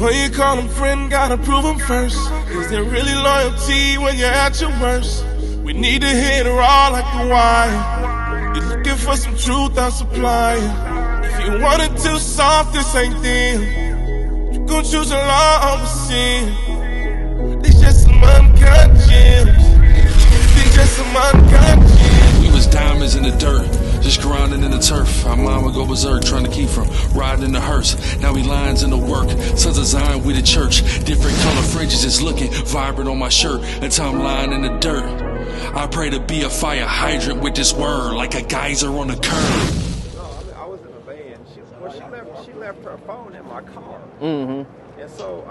Before you call them friend, gotta prove them first. Is there really loyalty when you're at your worst? We need to hit it raw like the wire. You're looking for some truth, I'll supply it. If you want it too soft, this ain't them. You gon' choose a law over sin. These just some uncut gems. These just some uncut gems. We was diamonds in the dirt, just grinding in the turf. Our mama go berserk, trying to keep from riding in the hearse. Now we lions in the work, sons of Zion, we the church. Different color fringes, it's looking vibrant on my shirt. Until I'm lying in the dirt, I pray to be a fire hydrant with this word, like a geyser on the curb. No, I was in a van. She left her phone in my car. And so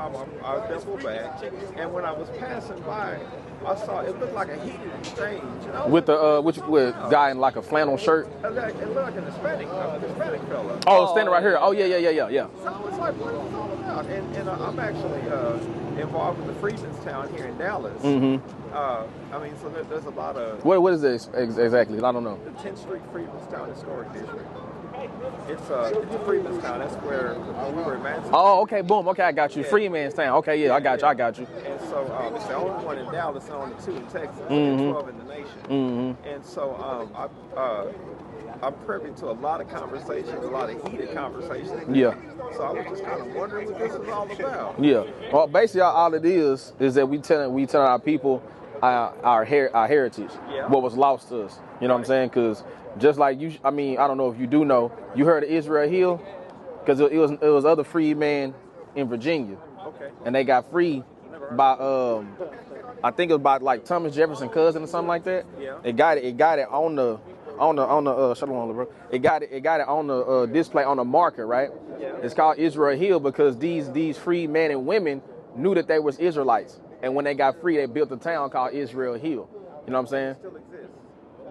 I doubled back, and when I was passing by, I saw it looked like a heated exchange. With the guy in like a flannel shirt. It looked like an Hispanic fella. Oh, standing right here. Oh yeah. So I was like, what is this all about? And I'm actually involved with the Freemens Town here in Dallas. I mean, so there's a lot of. What is this exactly? I don't know. The 10th Street Freemens Town Historic District. It's a Freemens Town. That's where we were emancipated. Oh, okay, boom. Okay, I got you. Freemens Town. Okay, yeah, I got you. And so it's the only one in Dallas, and only 2 in Texas, and 12 in the nation. And so I'm privy to a lot of conversations, a lot of heated conversations. Yeah. So I was just kind of wondering what this is all about. Yeah. Well, basically, all it is that we tell our people our heritage, what was lost to us. You know what I'm saying? Because just like you, I mean, I don't know if you do know, you heard of Israel? Because it was other free men in Virginia, and they got free by I think it was by like Thomas Jefferson's cousin or something like that. Yeah. It got it on the shalom, bro. It got it on the display on the marker, right? Yeah. It's called Israel because these free men and women knew that they was Israelites, and when they got free, they built a town called Israel Hill. You know what I'm saying? It still exists.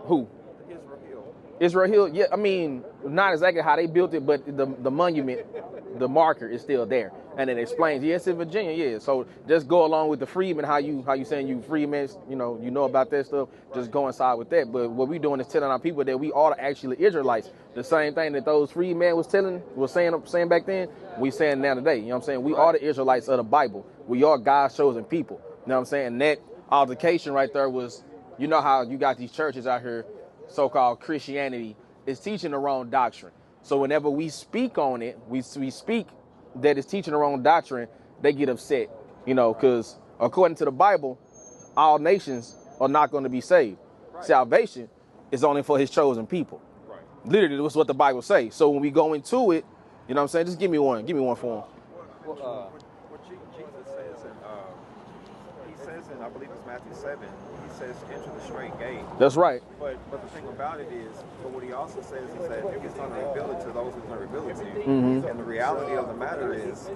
Who? Israel Hill, yeah, I mean, not exactly how they built it, but the monument, the marker is still there. And it explains, yes, in Virginia, yeah. So just go along with the freemen, how you saying you freemen, you know about that stuff, just go inside with that. But what we doing is telling our people that we are actually Israelites. The same thing that those freemen was saying back then, we saying now today. You know what I'm saying? We are the Israelites of the Bible. We are God's chosen people. You know what I'm saying? And that altercation right there was, you know how you got these churches out here, so-called Christianity is teaching the wrong doctrine. So whenever we speak on it, we speak that it's teaching the wrong doctrine, they get upset, you know, because according to the Bible, all nations are not going to be saved. Right. Salvation is only for his chosen people. Right. Literally, that's what the Bible says. So when we go into it, you know what I'm saying? Just give me one for him. What Jesus says, he says in, I believe it's Matthew 7, he says, enter the straight gate. That's right. But the thing about it is, but what he also says is that he's going to reveal it to those who's going to reveal it to you. And the reality of the matter is,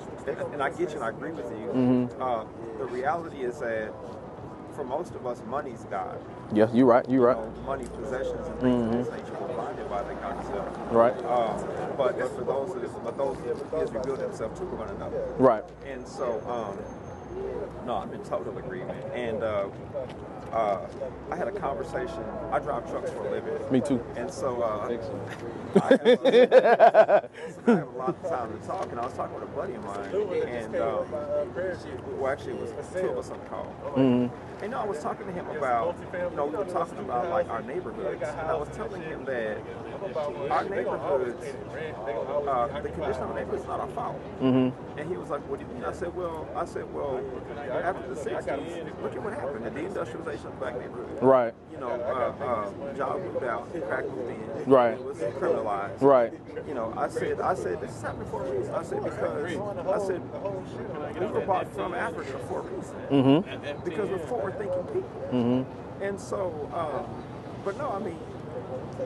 and I get you and I agree with you, the reality is that for most of us, money's God. Yeah, you're right. You know, money, possessions, and things of this nature, we're blinded by that kind of stuff. Right. But for those who has revealed himself to, we're going to know. Right. And so, no, I'm in total agreement. And I had a conversation. I drive trucks for a living. Me too. And so I have a lot of time to talk. And I was talking with a buddy of mine. And, well, actually, it was 2 of us on the call. And I was talking to him about, we were talking about like our neighborhoods. And I was telling him that our neighborhoods, the condition of the neighborhood is not our fault. And he was like, what do you mean? I said, well, after the 60s, look at what happened, the deindustrialization of the black neighborhood. Right. You know, jobs moved out, crack moved in. Right. It was criminalized. Right. You know, I said, this is happening for a reason. I said, because, we were brought from Africa for a reason. Because we're forward-thinking people. And so, but no, I mean,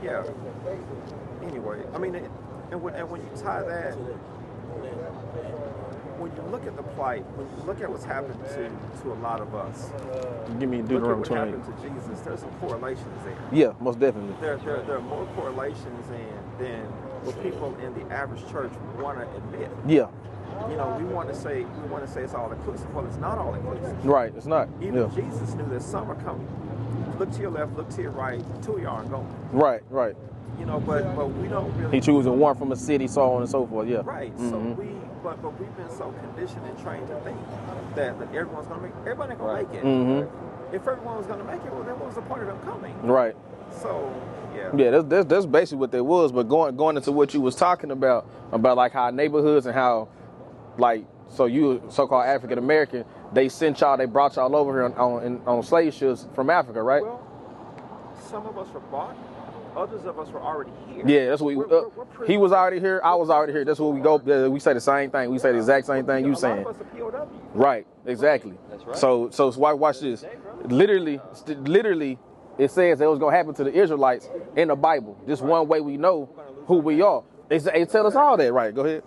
yeah. Anyway, I mean, and when you tie that, when you look at the plight, when you look at what's happened to a lot of us, give me Deuteronomy 28. What happened to Jesus? There's some correlations there. Yeah, most definitely. There are more correlations than what people in the average church want to admit. Yeah. You know, we want to say it's all inclusive. Well, it's not all inclusive. Right, it's not. Even Jesus knew that some are coming. Look to your left, look to your right. 2 of y'all aren't going. Right. You know, but we don't really. He chooses one from a city, so on and so forth. Yeah. Right. but we've been so conditioned and trained to think that everyone's gonna make. Everybody ain't gonna make it. If everyone was gonna make it, well, then what was the point of them coming? Right. So yeah. Yeah, that's basically what they was. But going into what you was talking about like how neighborhoods and how, like, so you so-called African American, they sent y'all, they brought y'all over here on slave ships from Africa, right? Well, some of us were bought. Others of us were already here. Yeah, that's what he was already here. I was already here. That's what we go. We say the same thing. We say the exact same thing you saying. A lot of us are POW. Right. Exactly. That's right. So watch this. Literally, it says that was gonna happen to the Israelites in the Bible. Just one way we know who we are. They tell us all that. Right. Go ahead.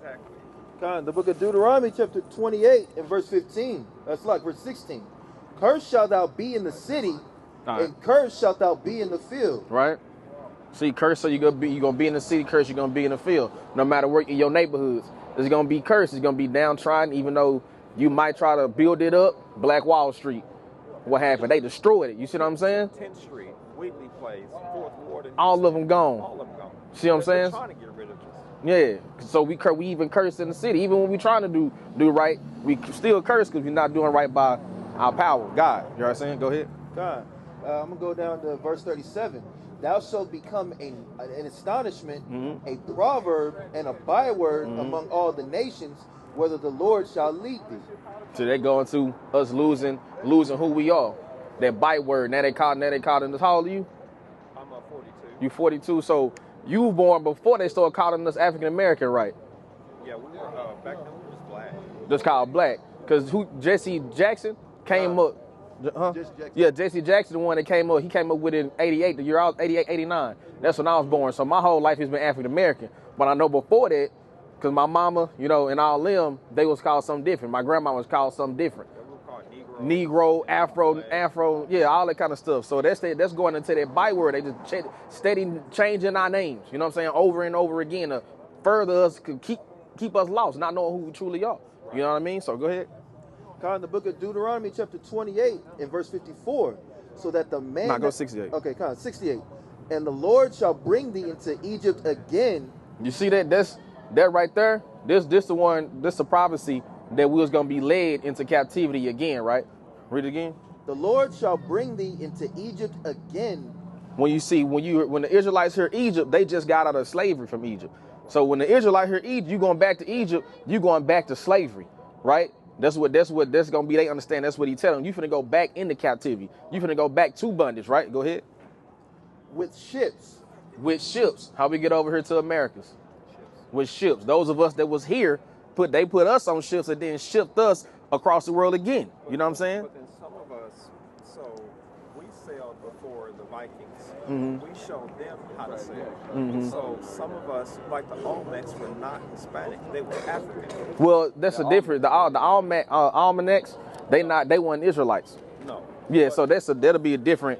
God, the book of Deuteronomy, chapter 28 and verse 15. That's like verse 16. Cursed shalt thou be in the city, and cursed shalt thou be in the field. Right. See, cursed, so you're gonna be in the city, cursed, you're gonna be in the field. No matter where in your neighborhoods, it's gonna be cursed, it's gonna be downtrodden, even though you might try to build it up. Black Wall Street, what happened? They destroyed it. You see what I'm saying? 10th Street, Wheatley Place, 4th Ward. All of them gone. All of them gone. See what I'm saying? Trying to get rid of this. Yeah. So we even curse in the city. Even when we trying to do right, we still curse because we're not doing right by our power, God. You know what I'm saying? Go ahead. God, I'm gonna go down to verse 37. Thou shalt become an astonishment, a proverb, and a byword among all the nations, whether the Lord shall lead thee. So they going to us losing who we are. That byword. Now they calling us. How old are you? I'm 42. You 42. So you were born before they started calling us African American, right? Yeah, we were back then we was black. Just called black. Because Jesse Jackson came up. Huh? Yeah, Jesse Jackson, the one that came up, he came up with it in 88, the year I was 88, 89. That's when I was born. So my whole life has been African American. But I know before that, because my mama, you know, and all them, they was called something different. My grandma was called something different. We were called Negro, Afro, yeah, all that kind of stuff. So that's going into that byword. They just steady changing our names, you know what I'm saying, over and over again to further us, keep us lost, not knowing who we truly are. You know what I mean? So go ahead. God, in the book of Deuteronomy, chapter 28 and verse 54, so that the man... go 68. Okay, God, 68. And the Lord shall bring thee into Egypt again. You see that? That right there? This the prophecy that we was going to be led into captivity again, right? Read it again. The Lord shall bring thee into Egypt again. When the Israelites hear Egypt, they just got out of slavery from Egypt. So when the Israelites hear Egypt, you going back to Egypt, you going back to slavery, right? That's gonna be. They understand. That's what he tell them. You finna go back into captivity. You finna go back to bondage, right? Go ahead. With ships. With ships. How we get over here to Americas? With ships. Those of us that was here, they put us on ships and then shipped us across the world again. You know what I'm saying? But then some of us, so we sailed before the Vikings. We showed them how to sail. So some of us, like the Olmecs, were not Hispanic; they were African. Well, that's the difference. The almanacs, they weren't Israelites. No. Yeah, so that'll be a different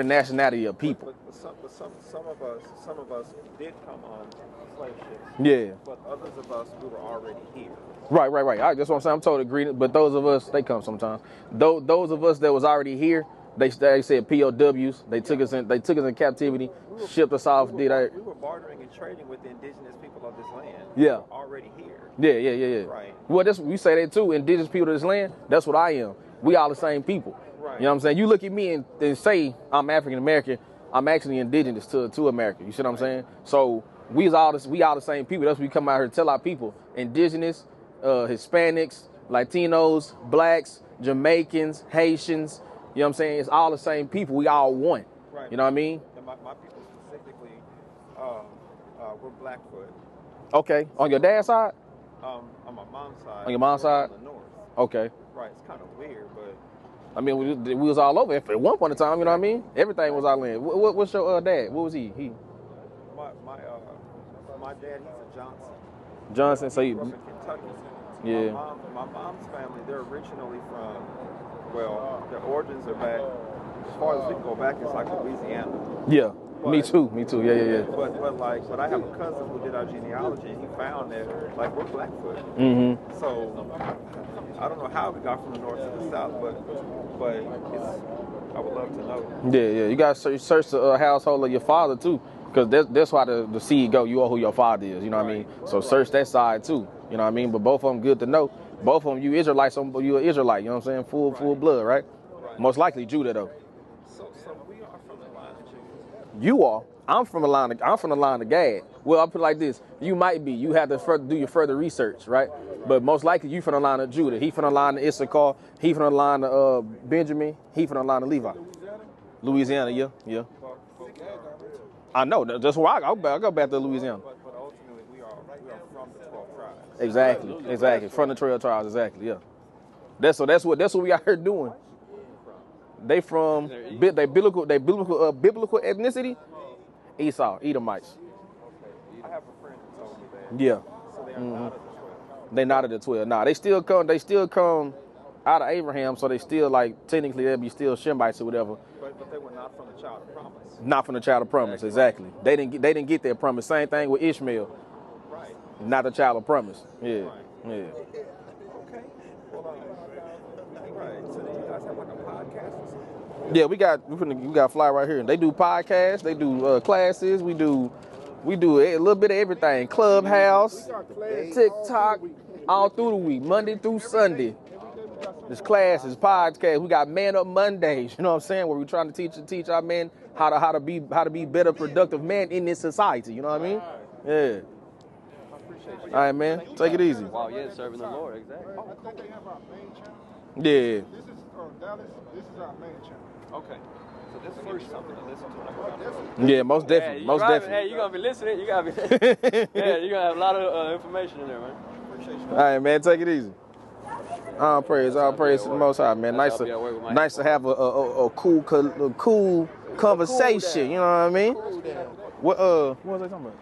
nationality of people. But some of us did come on slave ships. Yeah. But others of us, we were already here. Right. That's what I'm saying. I'm totally agreeing. But those of us, they come sometimes. Those of us that was already here, they said POWs. They took us in captivity, shipped us off. We were bartering and trading with the indigenous people of this land. Yeah. We were already here. Yeah. Right. Well, we say that too. Indigenous people of this land. That's what I am. We all the same people. Right. You know what I'm saying? You look at me and say I'm African American. I'm actually indigenous to America. You see what I'm saying? So we all the same people. That's what we come out here to tell our people. Indigenous, Hispanics, Latinos, blacks, Jamaicans, Haitians. You know what I'm saying? It's all the same people. We all one. Right. You know what I mean? And my people specifically, we're Blackfoot. Okay. On your dad's side? On my mom's side. On your mom's side? On the north. Okay. Right. It's kind of weird, but. I mean, we was all over at one point in time. You know what I mean? Everything was our land. What's your dad? What was he? My dad, he's a Johnson. Johnson. So he grew up in Kentucky. Yeah. My mom's family, they're originally from. Well, their origins are back, as far as we can go back, it's like Louisiana. Yeah, but, me too, yeah. But I have a cousin who did our genealogy, and he found that, like, we're Blackfoot. So, I don't know how we got from the north to the south, but I would love to know. Yeah, you got to search the household of your father, too. Because that's why the seed go. You are who your father is. You know what I mean? So search that side too. You know what I mean? But both of them good to know. Both of them, you Israelites, you an Israelite. You know what I'm saying? Full blood, right? Most likely Judah though. So we are from the line of Judah. You are. I'm from the line of Gad. Well, I'll put it like this. You might be. You have to do your further research, right? But most likely you from the line of Judah. He from the line of Issachar. He from the line of Benjamin. He from the line of Levi. Louisiana, yeah. I know. That's where I go back to Louisiana. But ultimately, we are from the 12 tribes. Exactly. From the 12 tribes, exactly, yeah. That's what we out here doing. They from they biblical ethnicity, Esau, Edomites. I have a friend who told me that. Yeah. So they are not of the 12. They not of the 12. Nah, they still come out of Abraham, so they still like technically they'll be still Shemites or whatever. But they were not from the child of promise. Not from the child of promise, exactly. They didn't get their promise. Same thing with Ishmael. Right. Not the child of promise. Yeah. Right. Yeah. Okay. Well, right. So do you guys have like a podcast or something? Yeah, we got a fly right here. They do podcasts, they do classes, we do a little bit of everything. Clubhouse, TikTok, all through the week, Monday through Sunday. There's classes, podcasts. We got Man Up Mondays. You know what I'm saying? Where we're trying to teach our men how to be better, productive men in this society. You know what I mean? Yeah. All right, man. Take it easy. Wow, yeah, serving the Lord, exactly. I think they have our main channel. Yeah. This is Dallas. This is our main channel. Okay. So this will give you something to listen to. Yeah, most definitely. Most definitely. Hey, you're going to be listening. You got to be. Yeah, you're going to have a lot of information in there, man. Appreciate you. All right, man. Take it easy. All praise to the Most High, man. Nice to have a cool conversation. You know what I mean? What was I talking about?